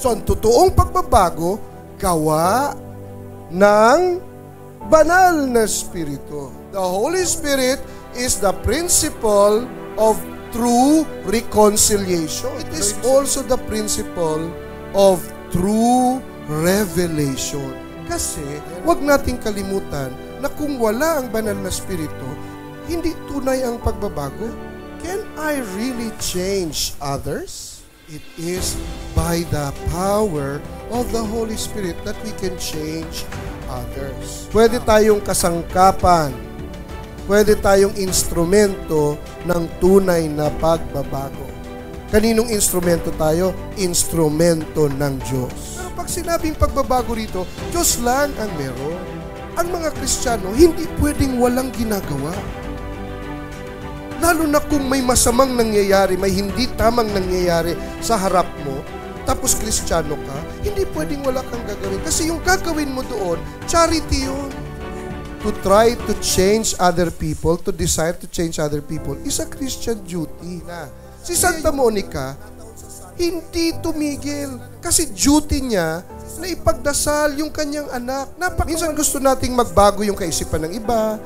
So, ang totoong pagbabago, gawa ng banal na Espiritu. The Holy Spirit is the principle of true reconciliation. It is also the principle of true revelation. Kasi, wag nating kalimutan na kung wala ang banal na Espiritu, hindi tunay ang pagbabago. Can I really change others? It is by the power of the Holy Spirit that we can change others. Pwede tayong kasangkapan, pwede tayong instrumento ng tunay na pagbabago. Kaninong instrumento tayo? Instrumento ng Diyos. Pero pag sinabing pagbabago rito, Diyos lang ang meron. Ang mga Kristiyano, hindi pwedeng walang ginagawa. Lalo na kung may masamang nangyayari, may hindi tamang nangyayari sa harap mo, tapos Kristiyano ka, hindi pwedeng wala kang gagawin. Kasi yung gagawin mo doon, charity yun. To try to change other people, to desire to change other people, is a Christian duty. Si Santa Monica, hindi tumigil. Kasi duty niya na ipagdasal yung kanyang anak. Minsan gusto nating magbago yung kaisipan ng iba,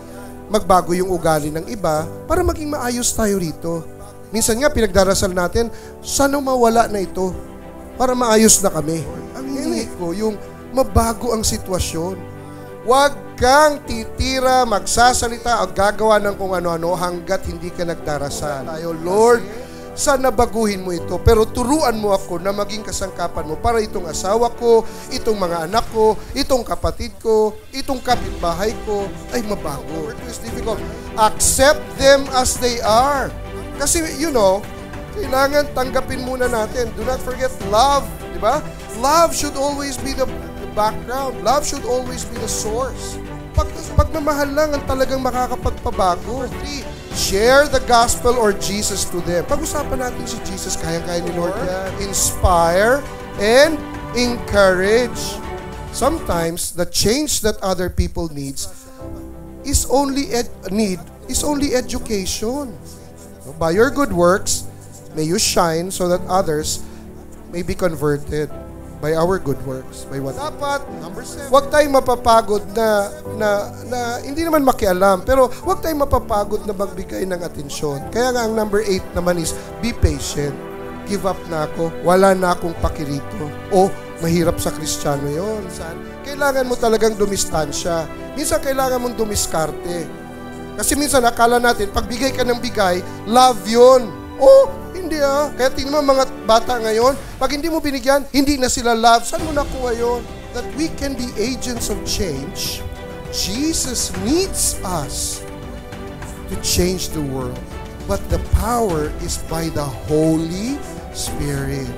magbago yung ugali ng iba para maging maayos tayo rito. Minsan nga pinagdarasal natin, sana mawala na ito para maayos na kami. Ang hinihingi ko, yung mabago ang sitwasyon. Huwag kang titira, magsasalita o gagawa ng kung ano-ano hanggat hindi ka nagdarasal. Tayo, Lord, sana baguhin mo ito, pero turuan mo ako na maging kasangkapan mo para itong asawa ko, itong mga anak ko, itong kapatid ko, itong kapitbahay ko, ay mabago. It's difficult. Accept them as they are. Kasi, kailangan tanggapin muna natin. Do not forget love, di ba? Love should always be the background. Love should always be the source. Pagmamahal lang ang talagang makakapagpabago. Share the gospel or Jesus to them. Pag-usapan natin si Jesus, kaya-kaya ni Lord yan. Inspire and encourage. Sometimes, the change that other people needs is only education. So, by your good works, may you shine so that others may be converted by our good works. By what? Dapat, huwag tayong mapapagod na hindi naman makialam, pero huwag tayong mapapagod na magbigay ng atensyon. Kaya nga ang number 8 naman is, be patient. Give up na ako. Wala na akong pakirito. O, mahirap sa Kristiyano yon. Kailangan mo talagang dumistansya. Minsan kailangan mong dumiskarte. Kasi minsan akala natin, pagbigay ka ng bigay, love yun. Oh, hindi Kaya tingnan mo mga bata ngayon, pag hindi mo binigyan, hindi na sila love. Saan mo nakuha yun? That we can be agents of change. Jesus needs us to change the world. But the power is by the Holy Spirit.